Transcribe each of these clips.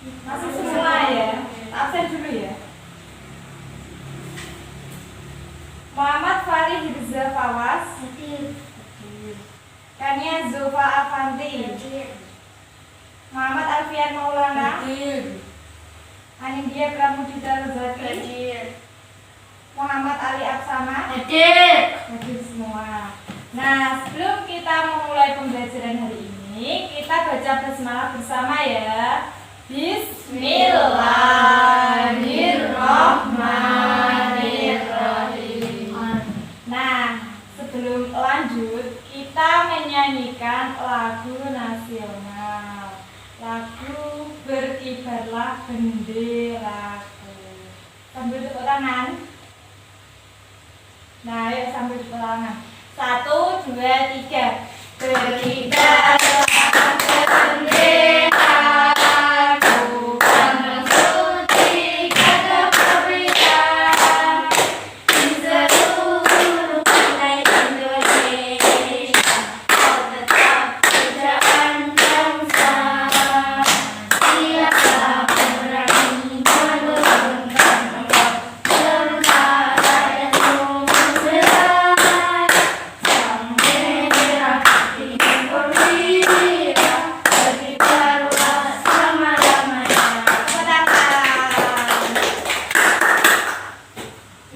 Masih semua ya. Absen dulu ya. Muhammad Fari Hirza Fawas. Kania Zofa Avanti. Muhammad Alfian Maulana. Anindya Pramudita Rozati. Muhammad Ali Aksama. Hadir semua. Nah, sebelum kita memulai pembelajaran hari ini, kita baca basmalah bersama ya. Bismillahirrahmanirrahim. Nah, sebelum lanjut, kita menyanyikan lagu nasional. Lagu Berkibarlah Benderaku. Sambil tepuk tangan. Nah, ayo sambil tepuk tangan. 1, 2, 3. Berkibarlah benderaku, memuji kata kemerdekaan di seluruh tanah Indonesia. Kau tetap pujaan bangsa, siapa berani menurunkan engkau tentara dan rumah berat. Sang bendera putih berkibar, berkibarlah selama-lamanya.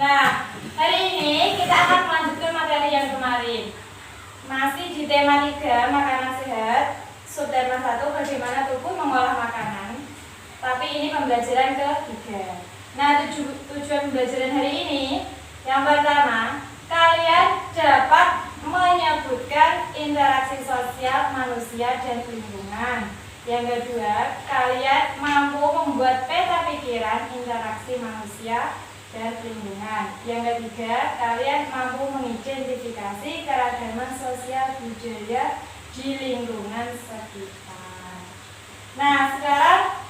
Nah, hari ini kita akan melanjutkan materi yang kemarin. Masih di tema 3, makanan sehat. Subtema 1, bagaimana tubuh mengolah makanan. Tapi ini pembelajaran ke-3. Nah, tujuan pembelajaran hari ini, yang pertama, kalian dapat menyebutkan interaksi sosial manusia dan lingkungan. Yang kedua, kalian mampu membuat peta pikiran interaksi manusia dan lingkungan. Yang ketiga, kalian mampu mengidentifikasi keragaman sosial budaya di lingkungan sekitar. Nah, sekarang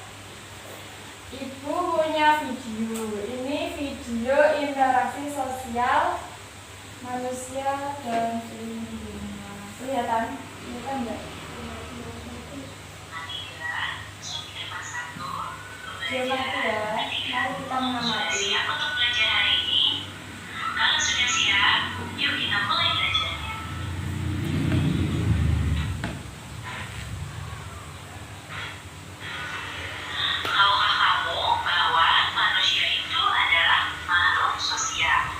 Ibu punya video. Ini video interaksi sosial manusia dan lingkungan. Kelihatan? Kelihatan enggak? Dia mati ya. Mari kita mengamati. Siap untuk belajar hari ini? Kalau sudah siap, yuk kita mulai belajarnya. Tahukah kamu bahwa manusia itu adalah makhluk sosial?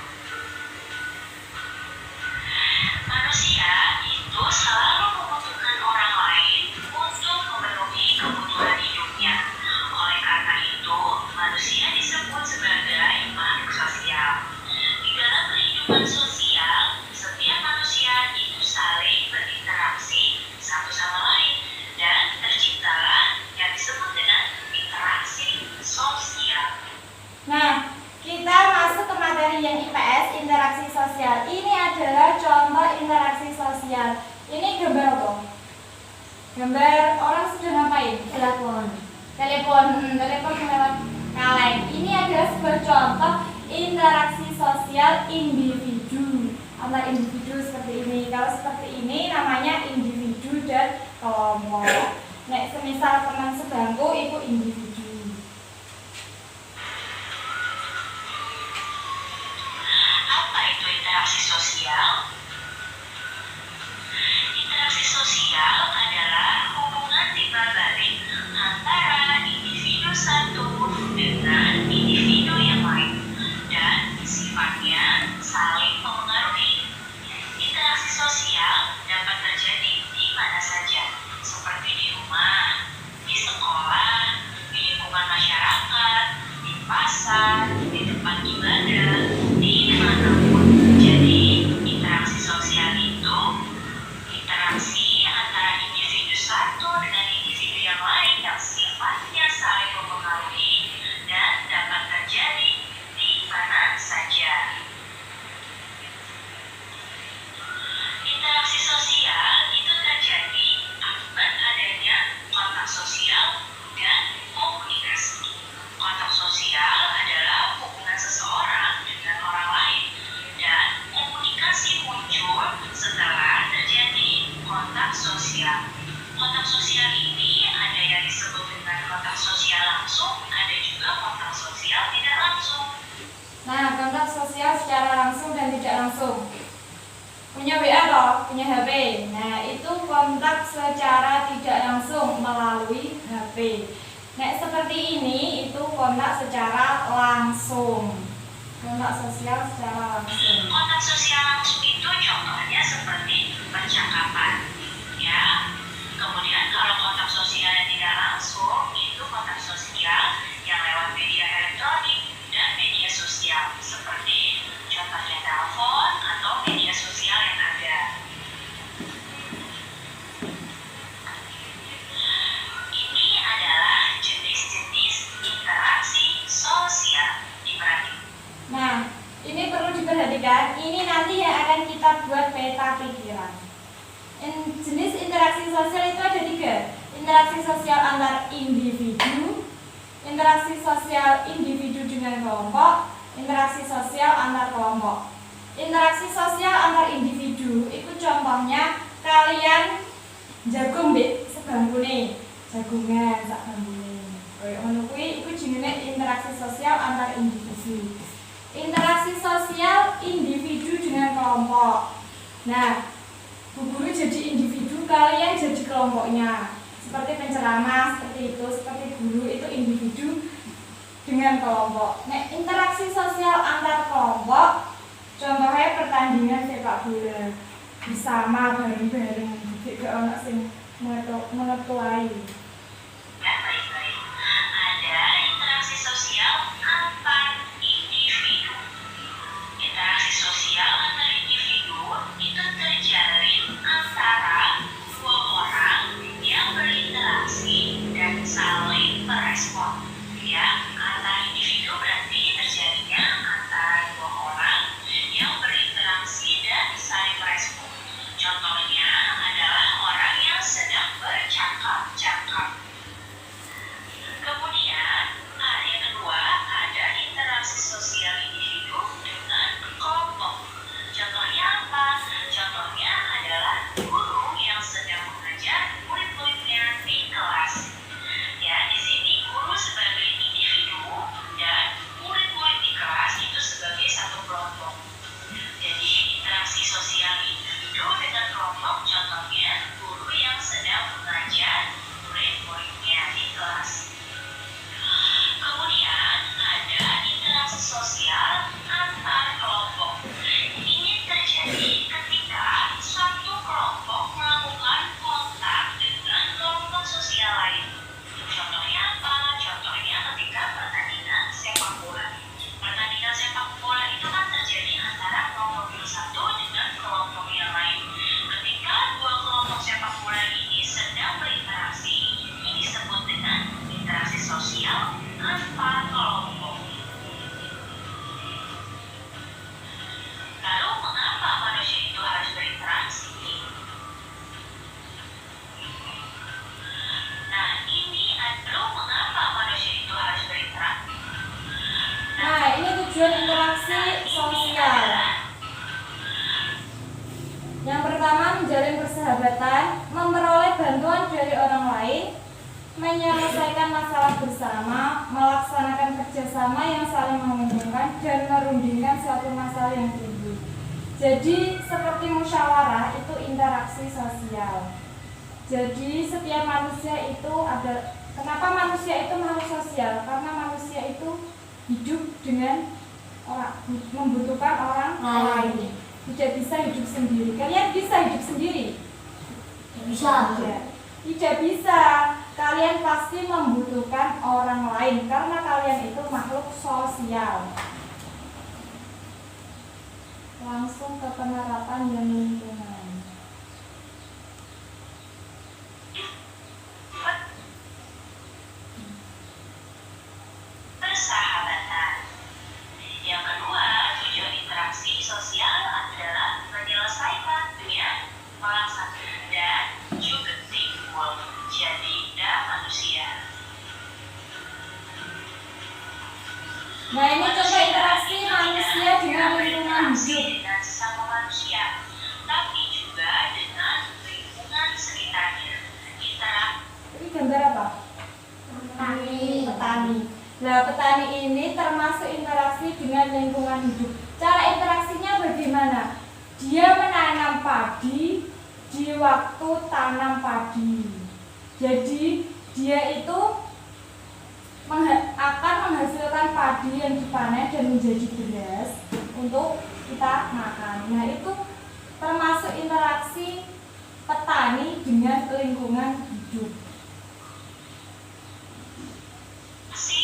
Manusia itu selalu membutuhkan orang lain untuk memenuhi kebutuhan hidupnya. Oleh karena itu, manusia disebut sebagai makhluk sosial. Di dalam kehidupan sosial, setiap manusia itu saling berinteraksi satu sama lain dan terciptalah yang disebut dengan interaksi sosial. Nah, kita masuk ke materi yang IPS, interaksi sosial. Ini adalah contoh interaksi sosial. Ini gambar apa? Gambar orang sedang ngapain? Telepon lewat kaleng. Ini adalah sebuah contoh interaksi sosial individu antar individu seperti ini. Kalau seperti ini namanya individu dan kelompok. Nek semisal teman sebangku itu individu. Apa itu interaksi sosial? Interaksi sosial adalah hubungan timbal balik antara individu satu dengan individu yang lain dan sifatnya saling mempengaruhi. Interaksi sosial dapat terjadi di mana saja, seperti di rumah, di sekolah, sosial secara langsung dan tidak langsung. Punya WA toh, punya HP. Nah, itu kontak secara tidak langsung melalui HP. Nah, seperti ini itu kontak secara langsung. Kontak sosial secara langsung. Kontak sosial langsung itu contohnya seperti percakapan, ya. Kemudian kalau kontak sosial yang tidak langsung itu kontak sosial yang lewat media elektronik dan media sosial seperti contohnya telepon atau media sosial yang ada. Ini adalah jenis-jenis interaksi sosial. Diperhatikan. Nah, ini perlu diperhatikan. Ini nanti yang akan kita buat peta pikiran. Jenis interaksi sosial itu ada 3. Interaksi sosial antar individu, interaksi sosial individu dengan kelompok, interaksi sosial antar kelompok. Interaksi sosial antar individu itu contohnya kalian jagung mbek sebangkune, jagungan sak bangkune. Koyo ngono kuwi iku jenenge interaksi sosial antar individu. Interaksi sosial individu dengan kelompok. Nah, Bu Guru jadi individu, kalian jadi kelompoknya. Seperti penceramah, seperti itu, seperti guru itu individu dengan kelompok. Nah, interaksi sosial antar kelompok, contohnya pertandingan sepak bola bersama bareng-bareng, gak ono sing mengetuai. Baik-baik. Ada interaksi sosial antar individu. Interaksi sosial antar individu itu terjalin antara 2 orang yang berinteraksi dan saling merespon. Ya, antar individu berarti terjadinya antara 2 orang yang berinteraksi dan saling merespon. Contohnya adalah orang yang sedang bercakap-cakap. Kemudian, yang kedua ada interaksi sosial individu dengan kelompok. Contohnya apa? Contohnya adalah guru yang sedang mengajar murid-muridnya di kelas. Ya, di sini guru sebagai individu dan murid-murid di kelas itu sebagai satu kelompok. Jadi, interaksi sosial individu dengan kelompok contohnya guru yang sedang mengajar murid-muridnya di kelas. Kemudian ada interaksi sosial antar kelompok. Ini terjadi ketika suatu kelompok melakukan kontak dengan kelompok sosial lain. Contohnya apa? Contohnya ketika pertandingan sepak bola. Pertandingan sepak bola itu kan terjadi antara kelompok yang satu dengan kelompok yang lain. Ketika 2 kelompok sepak bola ini sedang berinteraksi, ini disebut dengan interaksi sosial antar kelompok. Lalu mengapa manusia itu harus berinteraksi? Nah, lalu mengapa manusia itu harus berinteraksi? Nah, ini tujuan interaksi sosial. Yang pertama, menjalin persahabatan, memperoleh bantuan dari orang lain, menyelesaikan masalah bersama, melaksanakan kerjasama yang saling menguntungkan, dan merundingkan suatu masalah yang timbul. Jadi, seperti musyawarah itu interaksi sosial. Jadi, setiap manusia itu ada. Kenapa manusia itu makhluk sosial? Karena manusia itu hidup dengan orang, membutuhkan orang lain. Tidak bisa hidup sendiri. Kalian bisa hidup sendiri? Bisa. Tidak bisa. Kalian pasti membutuhkan orang lain karena kalian itu makhluk sosial. Langsung ke penerapan dan lingkungan. Persahabatan. Yang kedua, tujuan interaksi sosial adalah menyelesaikan dengan melaksanakan dan juga teamwork. Jadi, manusia. Nah, ini contoh interaksi manusia dengan lingkungan hidup. Dengan sesama manusia, tapi juga dengan lingkungan sekitarnya. Interaksi. Ini gambar apa? Petani. Petani. Nah, petani ini termasuk interaksi dengan lingkungan hidup. Cara interaksinya bagaimana? Dia menanam padi di waktu tanam padi. Jadi, dia itu akan menghasilkan padi yang dipanen dan menjadi beras untuk kita makan. Nah, itu termasuk interaksi petani dengan lingkungan hidup.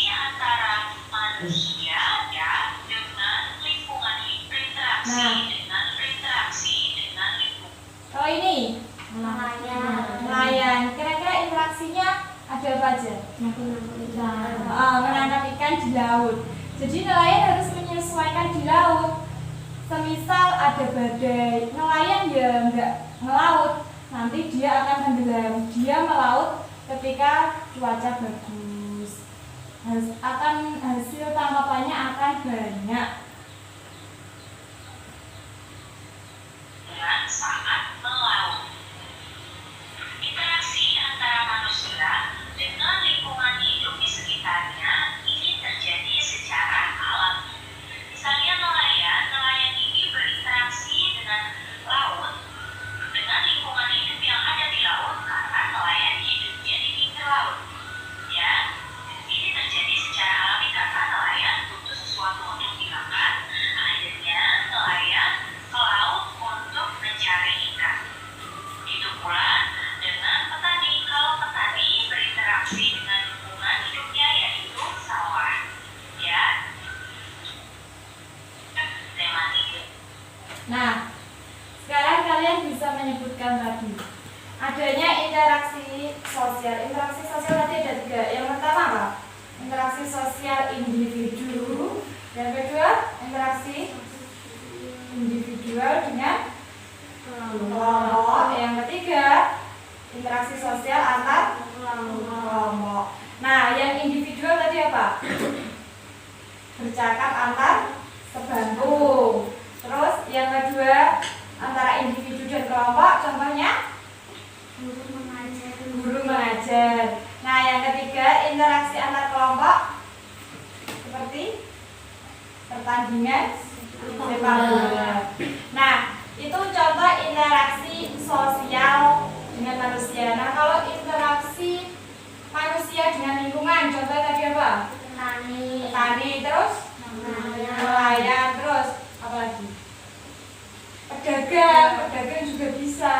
Antara manusia ya dengan lingkungan berinteraksi dengan lingkungan. Kalau ini Nelayan. nelayan, kira-kira interaksinya ada apa aja? Menanam ikan di laut. Jadi nelayan harus menyesuaikan di laut. Semisal ada badai, nelayan ya nggak melaut, nanti dia akan tenggelam. Dia melaut ketika cuaca bagus. Hasil tangkapannya akan banyak. Dengan saat melaut. Interaksi antara manusia dengan lingkungan hidup di sekitarnya ini terjadi secara alami. Misalnya nelayan ini berinteraksi dengan laut, dengan lingkungan hidup yang ada di laut karena nelayan hidupnya di pinggir laut. Ya, ini terjadi secara alami karena nelayan butuh sesuatu untuk dimakan. Akhirnya nelayan ke laut untuk mencari ikan. Itu pula dengan petani. Kalau petani berinteraksi dengan lingkungan hidupnya yaitu sawah. Ya. Nah, sekarang kalian bisa menyebutkan tadi adanya interaksi sosial. Interaksi sosial tadi ada 3. Yang pertama apa? Interaksi sosial individu. Yang kedua, interaksi individual dengan kelompok. Yang ketiga, interaksi sosial antar kelompok. Nah, yang individual tadi apa? Bercakap antar sebangku. Terus yang kedua, antara individu dan kelompok, contohnya guru mengajar. Nah, yang ketiga, interaksi antar kelompok seperti pertandingan sepak bola. Nah, itu contoh interaksi sosial dengan manusia. Nah, kalau interaksi manusia dengan lingkungan, contoh tadi apa? Petani, terus nelayan, terus apa lagi? Pedagang juga bisa.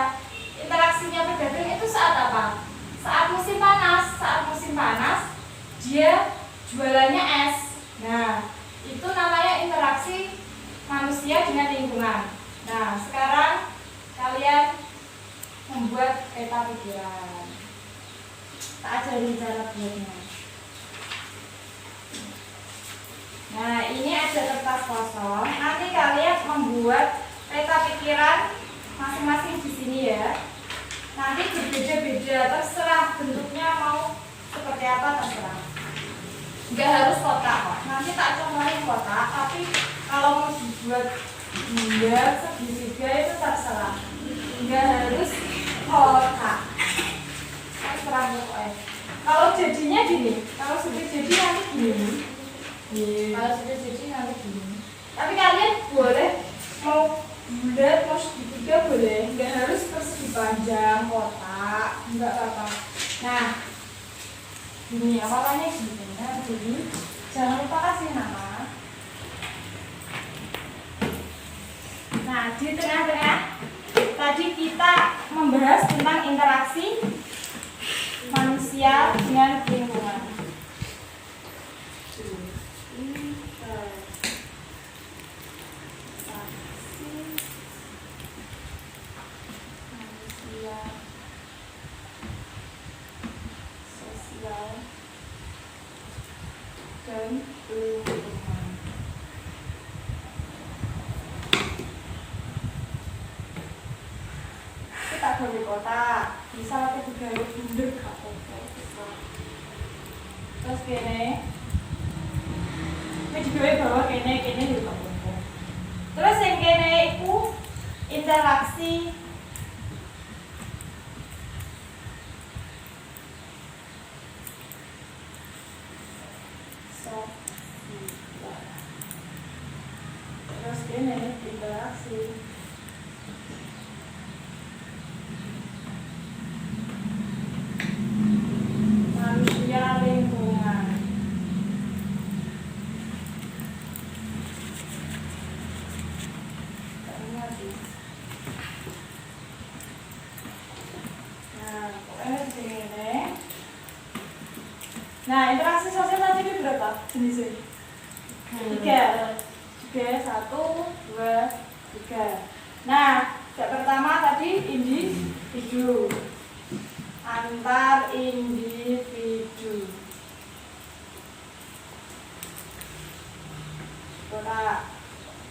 Interaksinya pedagang itu saat apa? Saat musim panas. Saat musim panas, dia jualannya es. Nah, itu namanya interaksi manusia dengan lingkungan. Nah, sekarang kalian membuat peta pikiran. Tak ajarin cara buatnya. Nah, ini ada kertas kosong. Nanti kalian membuat peta pikiran masing-masing di sini ya. Nanti berbeda-beda, terserah bentuknya mau seperti apa terserah. Nggak harus kotak kok. Nanti tak contohin kotak, tapi kalau mau dibuat bulat segitiga itu terserah. Nggak harus kotak. Terserah pokoknya. Kalau jadinya gini, kalau sudah jadi nanti gini. Kalau sudah jadi nanti gini. Tapi kalian boleh mau bulat, mau segitiga boleh, nggak harus persegi panjang, kotak, nggak apa-apa. Nah, gini awalnya gini, nah jadi jangan lupa kasih nama. Nah, di tengah-tengah tadi kita membahas tentang interaksi manusia dengan lingkungan. Dan lingkungan. Kita gawe kotak, bisa kita gawe bunder apa-apa. Terus kene, ini digawe bawah kene juga apa-apa. Terus yang kene itu interaksi interaksi manusia lingkungan. Nah, interaksi sosial tadi itu berapa jenisnya? 3. 3, 1, 2, 3. Nah, yang pertama tadi individu, antar individu.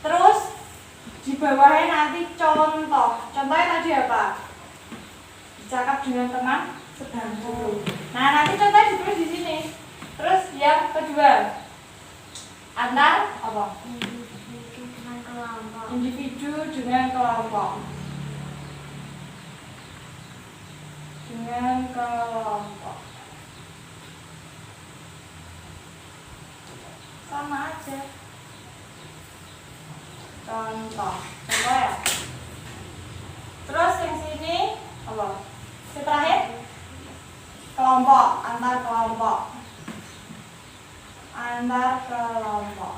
Terus di bawahnya nanti contoh. Contohnya tadi apa? Bercakap dengan teman sebangku. Nah, nanti contohnya ditulis di sini. Terus yang kedua, antar apa? Individu dengan kelompok. Individu dengan kelompok. Dengan kelompok. Sama aja. Contoh ya. Terus yang sini apa? Yang terakhir kelompok, antar kelompok. Antar kelompok.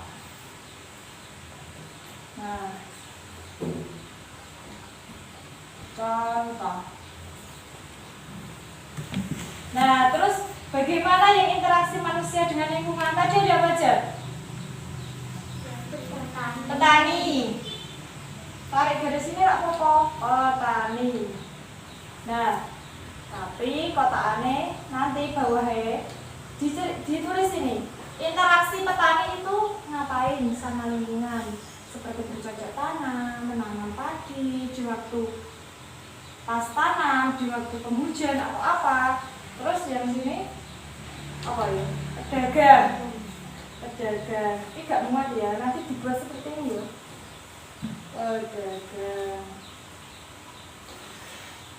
Nah, contoh. Nah, terus bagaimana yang interaksi manusia dengan lingkungan? Tadi ada apa aja? Petani. Tarik garis sini rak apa? Petani. Nah, tapi kotakane nanti bawahnya ditulis ini. Interaksi petani itu ngapain sama lingkungan? Seperti bercocok tanam, menanam padi di waktu pas tanam, di waktu penghujan atau apa. Terus yang sini apa ya? Pedagang. Pedagang. Ini gak muat ya, nanti dibuat seperti ini ya. Pedagang.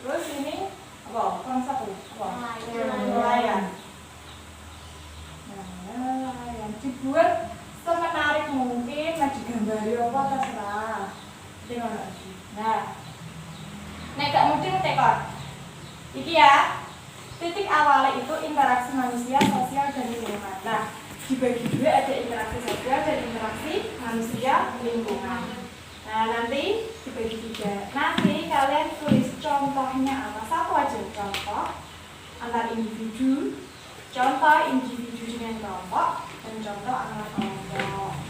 Terus ini apa? Konsep apa? Nelayan. Nah, nelayan dibuat semenarik mungkin, nah digambari apa terserah. Nah, nek gak mungkin tekor. Iki ya. Titik awalnya itu interaksi manusia, sosial, dan lingkungan. Nah, dibagi dua, ada interaksi sosial dan interaksi manusia lingkungan. Nah, nanti dibagi 3. Nanti kalian tulis contohnya apa? Satu aja contoh antar individu, contoh individu dengan kelompok, dan contoh antar kelompok.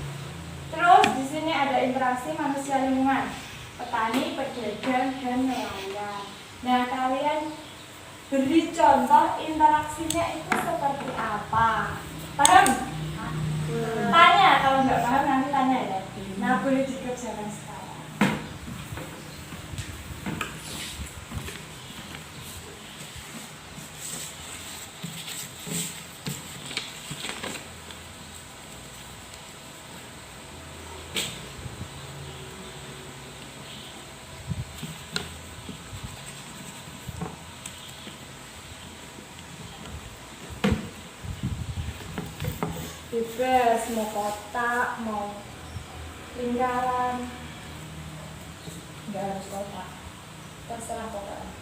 Terus di sini ada interaksi manusia lingkungan, petani, pedagang, dan nelayan. Nah, kalian beri contoh interaksinya itu seperti apa? Paham? Tanya, kalau nggak paham nanti tanya ya. Nah, boleh dikerjakan sekarang. Bebas, mau kotak, mau lingkaran, nggak harus kotak, terserah pokoknya.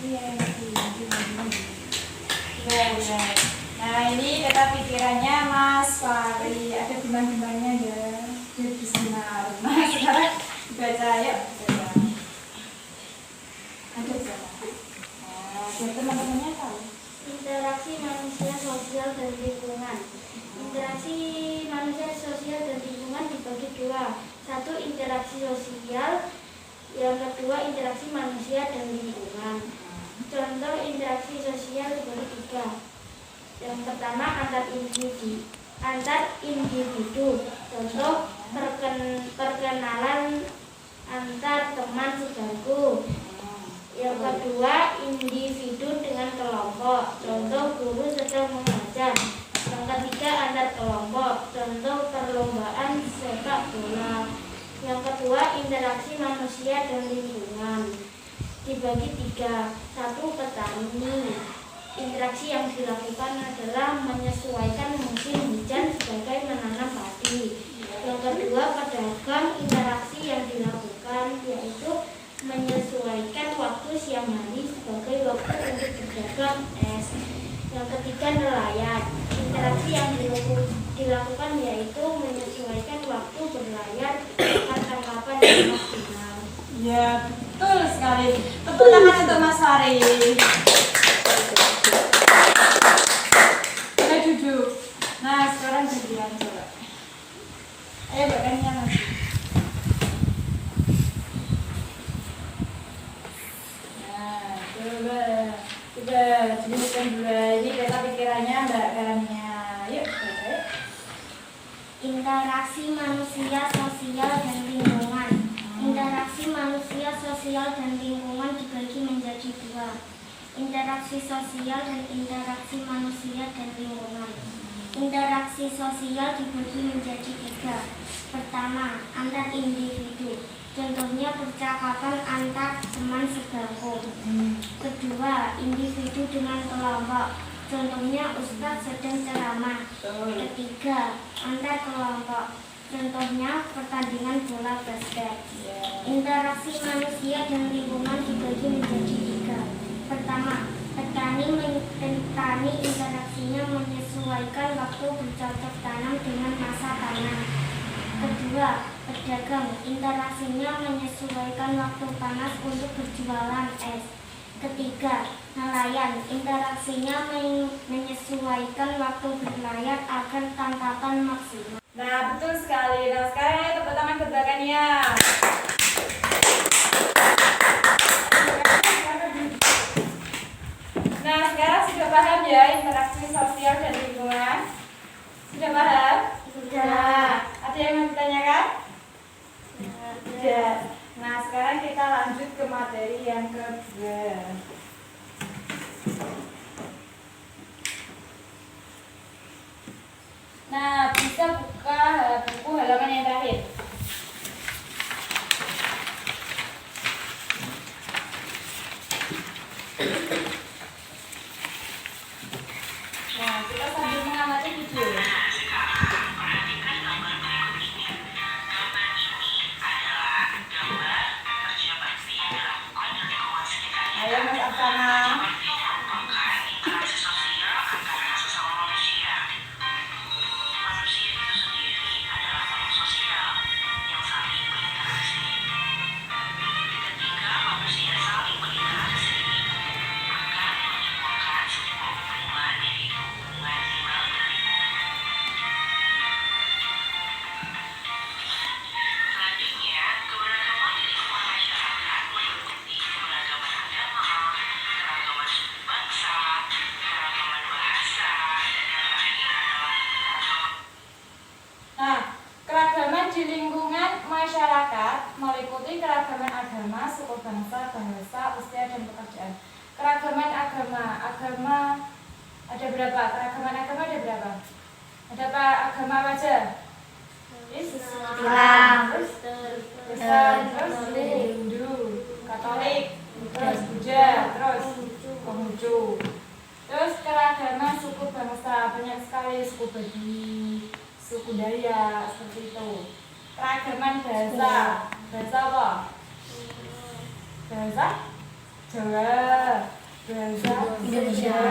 Iya, benar. Nah, ini kata pikirannya Mas Fahri. Ada bimbang-bimbangnya ya. Jadi sinar. Nah, sekarang baca yuk. Baca. Ada siapa? Nah, biar teman-temannya tahu. Interaksi manusia sosial dan lingkungan. Interaksi manusia sosial dan lingkungan dibagi dua. Satu, interaksi sosial. Yang kedua, interaksi manusia dan lingkungan. Contoh interaksi sosial dibagi tiga. Yang pertama, antar individu. Contoh perkenalan antar teman sebaku. Yang kedua, individu dengan kelompok. Contoh guru sedang mengajar. Yang ketiga, antar kelompok. Contoh perlombaan sepak bola. Yang kedua, interaksi manusia dan lingkungan dibagi tiga. Satu, petani. Interaksi yang dilakukan adalah menyesuaikan musim hujan sebagai menanam padi. Yang kedua, pedagang. Interaksi yang dilakukan yaitu menyesuaikan waktu siang hari sebagai waktu untuk berdagang es. Yang ketiga, nelayan. Interaksi yang dilakukan yaitu menyesuaikan waktu berlayar dengan tangkapan yang maksimal. Ya, betul sekali. Tepuk tangan untuk Mas Fahri. Kita duduk. Nah, sekarang gantian coba. Ayo badannya Mas. Nah, coba jeniskan dulu. Ini kata pikirannya Mbak Kania. Yuk, baca yuk. Interaksi manusia sosial dan lingkungan. Interaksi manusia sosial dan lingkungan dibagi menjadi dua. Interaksi sosial dan interaksi manusia dan lingkungan. Interaksi sosial dibagi menjadi tiga. Pertama, antar individu. Contohnya percakapan antar teman sebangku. Kedua, individu dengan kelompok. Contohnya ustadz sedang ceramah. Ketiga, antar kelompok. Contohnya pertandingan bola basket. Interaksi manusia dan lingkungan dibagi menjadi tiga. Pertama, petani interaksinya menyesuaikan waktu bercocok tanam dengan masa tanam. Kedua, pedagang interaksinya menyesuaikan waktu panas untuk berjualan es. Ketiga, nelayan interaksinya menyesuaikan waktu berlayar agar tangkapan maksimal. Nah, betul sekali. Nah, sekarang ayo tepuk tangan berbakannya. Nah, sekarang sudah paham ya interaksi sosial dan lingkungan? Sudah paham? Sudah. Ada yang mau ditanyakan? Sudah. Nah, sekarang kita lanjut ke materi yang kedua. Nah, bisa buka buku halaman yang terakhir. Nah, kita sambil mengamati video. Perhatikan gambar berikut ini. Gambar ini adalah gambar kerja bakti yang dilakukan di lingkungan sekitarnya. Ayo Mas Afsana. Bakti merupakan interaksi sosial antara sesama manusia. Manusia itu sendiri adalah makhluk sosial yang saling berinteraksi. Ketika manusia saling berinteraksi, akan menimbulkan sebuah hubungan yaitu hubungan simbiosis. Selanjutnya, keberagaman di lingkungan masyarakat meliputi keberagaman agama, keragaman suku bangsa, keragaman bahasa, dan yang terakhir adalah keragaman. Nah, keragaman di lingkungan masyarakat meliputi keragaman agama, suku bangsa, bahasa, usia, dan pekerjaan. Keragaman agama ada berapa? Keragaman agama ada berapa? Ada apa agama apa aja? Islam, Kristen, terus Hindu, Katolik, terus Buddha, terus Konghucu. Terus keragaman suku bangsa banyak sekali, suku Baduy, suku Dayak, seperti itu. Keragaman bahasa apa? Bahasa Jawa, bahasa Indonesia.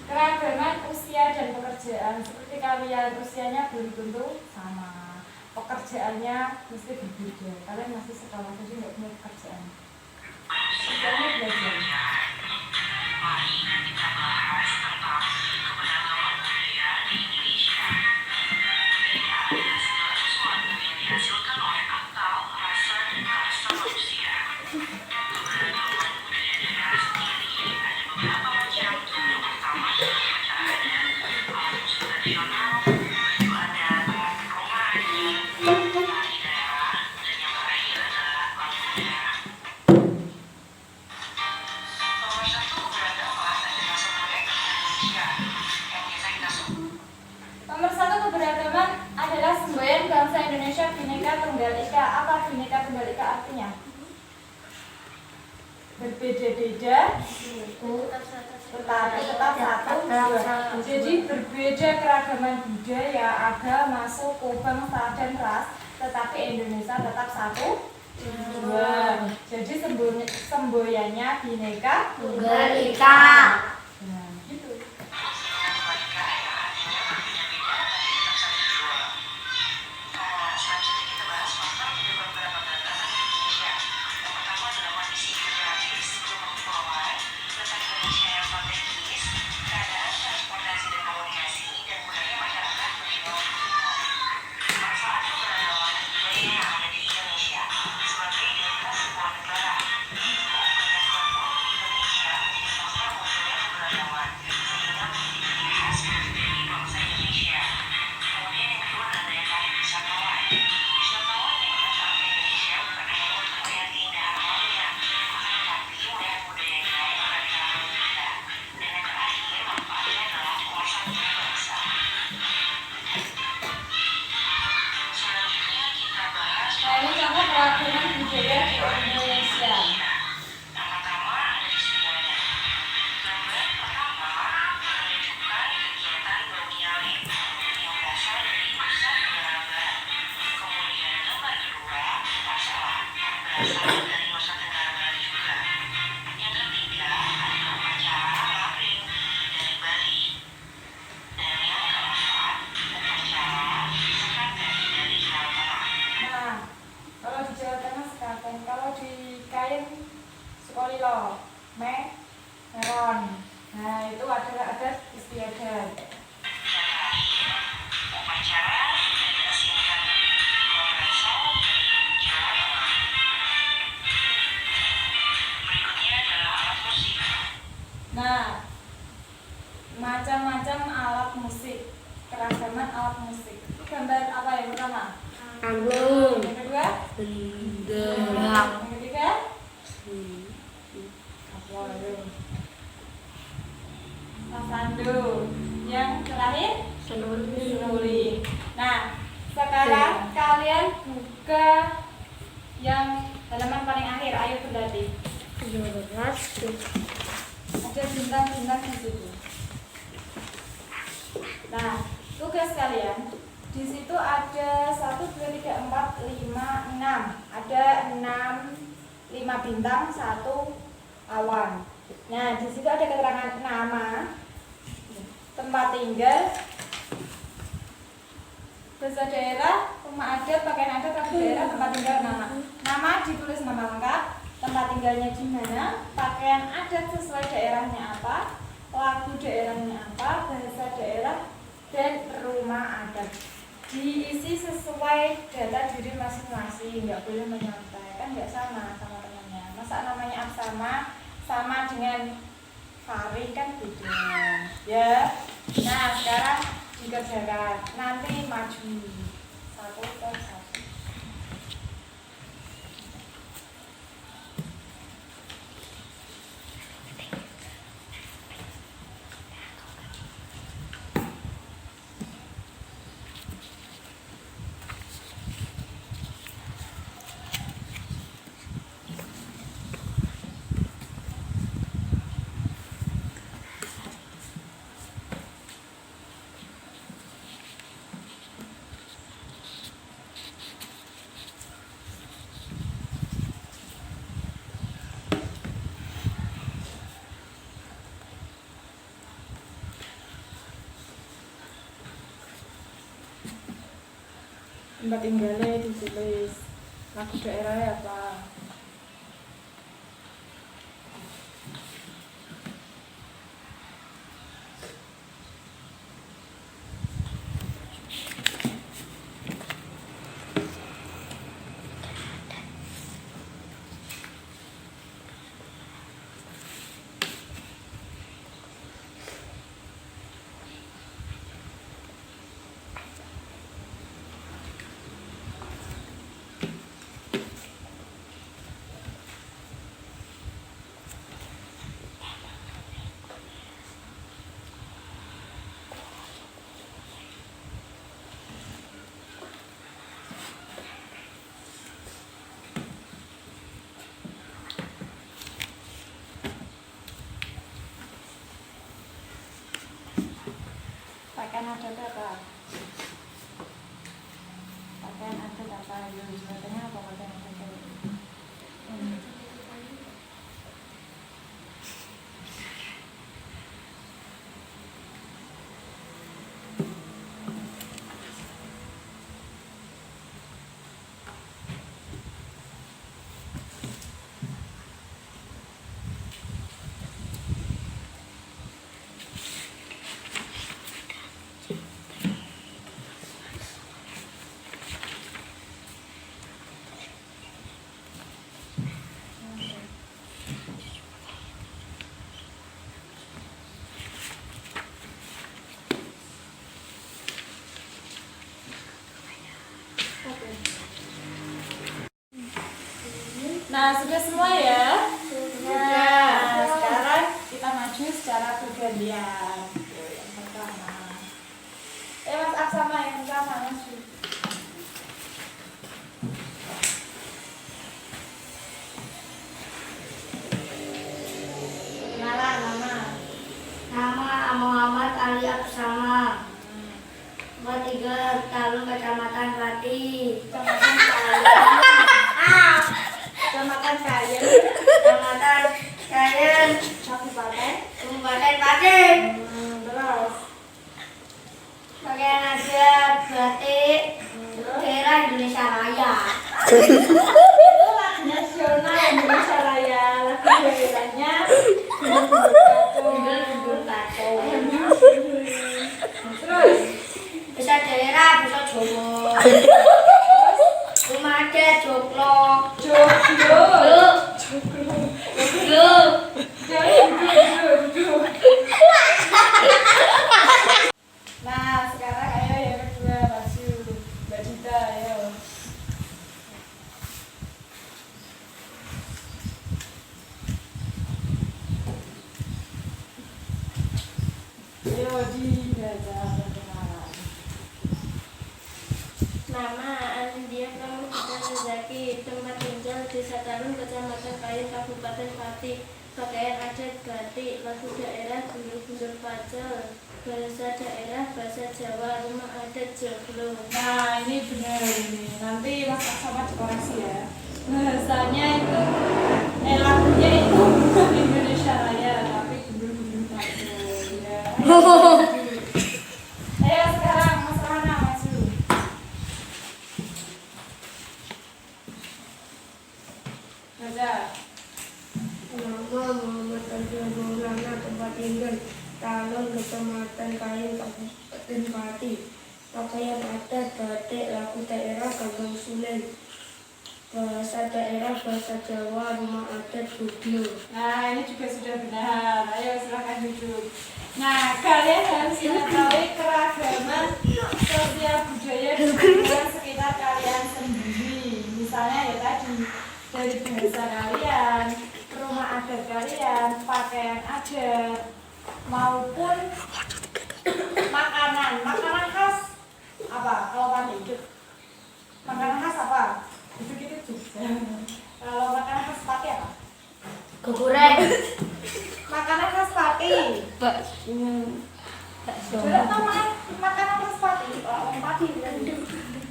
Keragaman usia dan pekerjaan. Seperti kalian, usianya belum tentu sama, pekerjaannya mesti berbeda. Kalian masih sekolah, jadi nggak punya pekerjaan. Sekolahnya belajar. Mari kita bahas tentang keberagaman budaya di Indonesia. Budaya adalah segala sesuatu yang dihasilkan oleh akal, rasa, dan bahasa manusia. Keberagaman budaya daerah sendiri ada beberapa macam. Yang pertama adalah upacara adat, alat musik tradisional, baju adat, rumah adat, tari daerah, dan yang terakhir adalah lagu daerah. Nomor satu keberagaman adalah sebagai Indonesia yang biasa kita sebut. Nomor 1 keberagaman adalah semboyan bangsa Indonesia Bhinneka Tunggal Ika. Apa Bhinneka Tunggal Ika artinya? Berbeda-beda, tetapi tetap satu. Jadi berbeda keragaman budaya, agama, suku, bangsa, dan ras, tetapi Indonesia tetap satu. Dua. Jadi semboyannya Bhinneka Tunggal Ika. Nah, gitu. Selanjutnya kita bahas faktor penyebab keberagaman di Indonesia. Yang pertama adalah kondisi geografis, geografi kepulauan, letak Indonesia yang strategis, keadaan transportasi dan komunikasi, dan budaya masyarakat berdialog. Manfaat keberagaman budaya yang ada di Indonesia sebagai identitas sebuah negara. Banyak kelompok di Indonesia menjadi faktor munculnya keberagaman, sehingga menjadi ciri khas dari bangsa Indonesia. Kemudian yang kedua adalah daya tarik wisatawan. Wisatawan yang datang ke Indonesia bukan hanya untuk melihat keindahan alamnya, akan tetapi melihat budayanya yang radikal berbeda. Dan yang terakhir, manfaatnya adalah pemersatuan bangsa. Selanjutnya kita bahas Nah, ini contoh keragaman budaya di Indonesia. yang pertama ada di sini ada. Gambar pertama menunjukkan kegiatan Banyuwangi yang berasal dari Nusa Tenggara Barat. Kemudian gambar kedua berasal dari Nusa Tenggara Barat juga. Yang ketiga ada upacara Lapring dari Bali. Dan yang keempat upacara Sekaten dari Jawa Tengah. Nah, kalau di Jawa Tengah Sekaten, kalau di Kayen Sukolilo, Meron. Nah, itu adalah adat istiadat. Yang terakhir, upacara dari Asingkan yang berasal dari Jawa Tengah. Berikutnya adalah alat musik. Nah, macam-macam alat musik, keragaman alat musik. Gambar apa yang pertama? Angklung. Yang kedua? Bendera. Yang ketiga? Apa itu? Pasando. Yang terakhir? Senuli. Nah, sekarang kalian buka yang halaman paling akhir. Ayo berlatih. Ada bintang-bintang di situ. Nah, tugas kalian di situ ada 1, 2, 3, 4, 5, 6. Ada 5 bintang, 1 awan. Nah, di situ ada keterangan nama, tempat tinggal, bahasa daerah, rumah adat, pakaian adat, lagu daerah, tempat tinggal, nama. Nama ditulis nama lengkap, tempat tinggalnya di mana, pakaian adat sesuai daerahnya apa, lagu daerahnya apa, bahasa daerah, dan rumah adat. Diisi sesuai data diri masing-masing, nggak boleh menyontek, kan nggak sama temannya. Masa namanya Aksama sama dengan Fari kan beda, ya. Nah, sekarang dikerjakan, nanti maju 1/1. tempat tinggalnya ditulis. Lagu daerahnya apa? Pakaian adat apa? Pakaian adat apa? Yuk, katanya apa pakaian adat? Nah, sudah semua ya? Nah, sekarang kita maju secara bergantian. Oke, yang pertama. Mas Aksama yang pertama maju. Kenalan nama. Nama Muhammad Ali Aksama. Nomor 3 Talun Kecamatan Pati. Kecamatan Kayen. Kecamatan Kayen. Kecamatan Kayen. Kabupaten. Kabupaten Pati. Terus. Pakaian adat batik daerah Indonesia Raya. Itu lagu nasional Indonesia Raya. Lagu daerahnya Gunung Batu. Terus. Bisa daerah bisa Jawa. Rumah adat Joglo. Joglo. Joglo. Nah, sekarang ayo yang kedua maju. Mbak Dita, ayo. Ayo dibaca perkenalan. Nama Anindya Pramudita Rezaki. Tempat tinggal Desa Talun Kecamatan Kayen Kabupaten Pati. Pakaian adat batik. Lagu daerah Gunung Pacel. Bahasa daerah bahasa Jawa. Rumah adat Joglo. Nah, ini benar ini. Nanti Mas Aksama dikoreksi ya. Bahasanya itu, lagunya itu bukan Indonesia Raya, tapi gundul-gundul Pacel. Ya. Ayo sekarang Mas Rana maju. Baca. Nama Muhammad Abdul Maulana. Tempat tinggal Talun Kecamatan Kayen Kabupaten Pati. Pakaian adat batik. Lagu daerah Gambang Sulen. Bahasa daerah bahasa Jawa. Rumah adat Joglo. Nah, ini juga sudah benar. Ayo silakan duduk. Nah, kalian harus mengetahui keragaman sosial budaya di lingkungan sekitar kalian sendiri. Misalnya ya tadi dari bahasa kalian, rumah adat kalian, pakaian adat, maupun makanan khas apa? Kalau Pati hidup, makanan khas apa? Itu juga. Kalau makanan khas Pati apa? Goreng. Makanan khas Pati. Sudah tahu makanan khas Pati? Orang Pati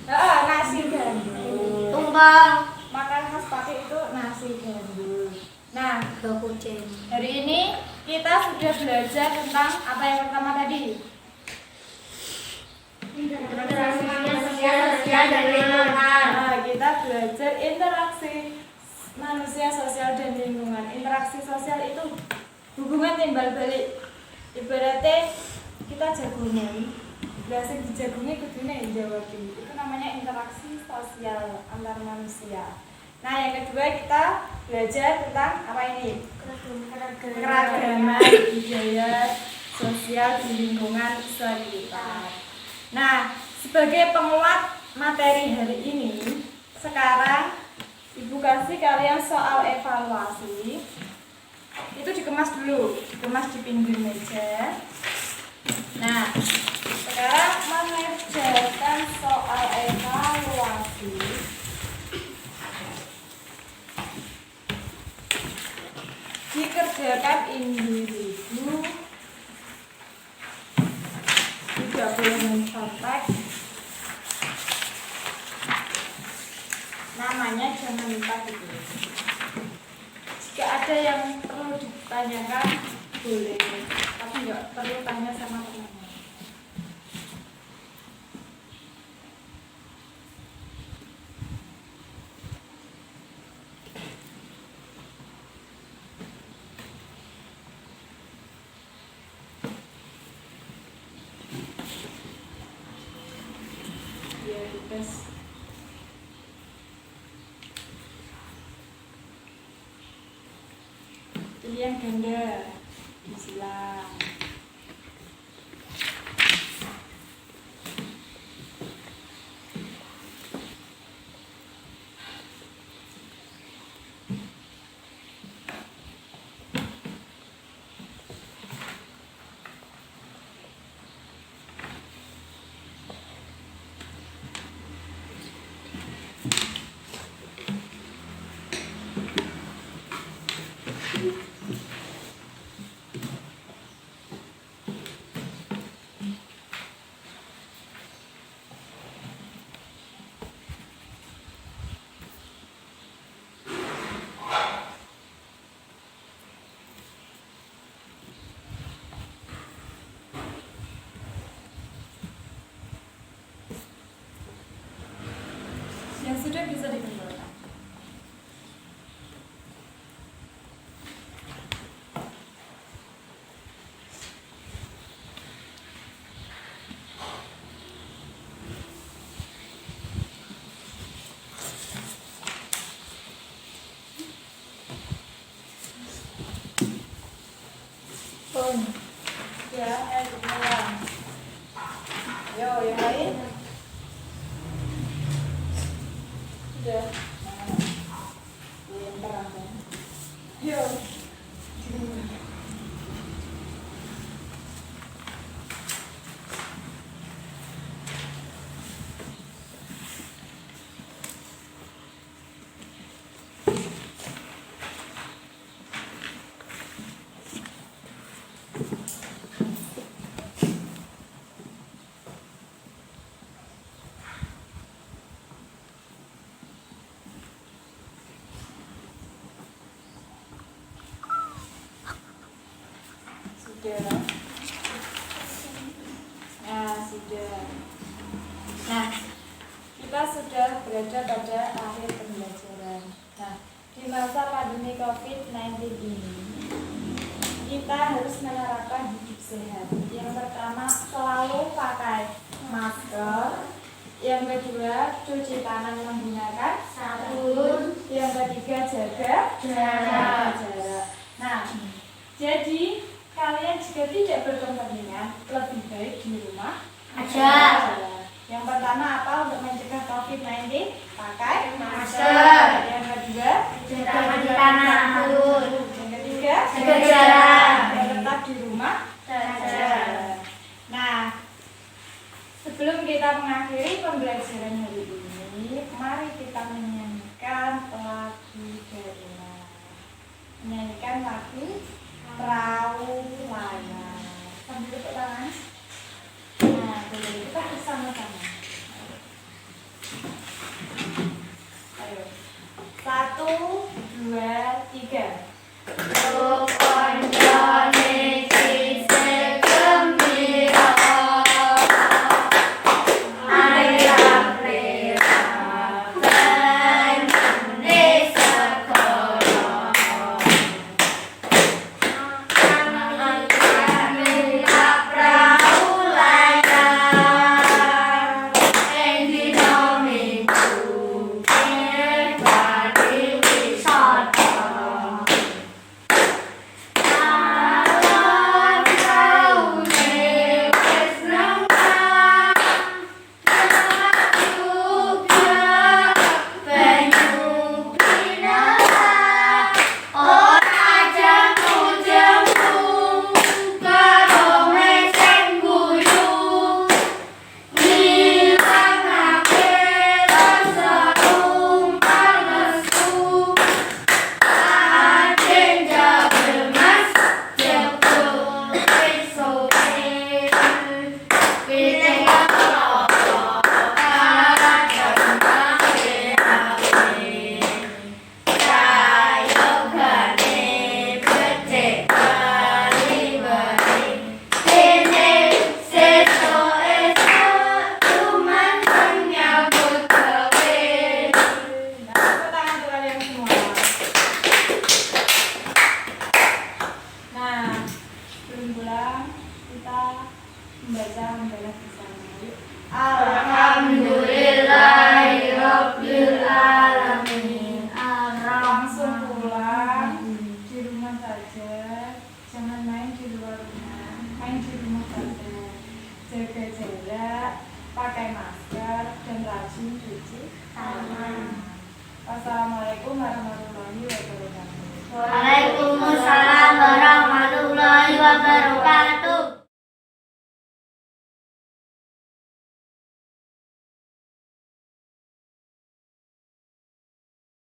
nasi gandul. Tumpang. Makanan khas Pati itu nasi gandul. Nah, Kucing. hari ini kita sudah belajar tentang apa yang pertama tadi? Tradisi sosial dan lingkungan. Nah, kita belajar interaksi manusia sosial dan lingkungan. Interaksi sosial itu hubungan timbal balik. Ibaratnya kita jagungan, biasa dijagungi kudune jawab itu namanya interaksi sosial antar manusia. Nah, yang kedua kita belajar tentang apa ini? Keragaman budaya sosial di lingkungan sekitar. Nah, sebagai penguat materi hari ini, sekarang Ibu kasih kalian soal evaluasi. Itu dikemas dulu, dikemas di pinggir meja. Nah, sekarang mengerjakan soal evaluasi. Dikerjakan individu, tidak boleh mencontek, namanya jangan lupa ditulis. Jika ada yang perlu ditanyakan boleh, tapi nggak perlu tanya sama teman. Ya, bebas. Pilih yang ganda, disilang. Yang sudah bisa dikumpulkan. Ya, mulai. Yo, yang lain. Sudah. Yang terang kan? Yo. Sudah. Nah, sudah. Nah, kita sudah berada pada akhir pembelajaran. Nah, di masa pandemi COVID-19 ini, kita harus menerapkan hidup sehat. Yang pertama, selalu pakai masker. Yang kedua, cuci tangan menggunakan sabun. Yang ketiga, jaga jarak. Nah, jadi kalian jika tidak berkepentingan, lebih baik di rumah aja. Yang pertama apa untuk mencegah COVID-19? Pakai masker. Yang kedua, cuci tangan. Yang ketiga, jaga jarak. Dan tetap di rumah saja. Nah, sebelum kita mengakhiri pembelajaran hari ini, mari kita menyanyikan lagu daerah. Menyanyikan lagu Perahu Layar. Sambil tepuk tangan. Nah, boleh kita bersama-sama. Ayo. 1, 2, 3. Rukun Indonesia gembira, air Waalaikumsalam.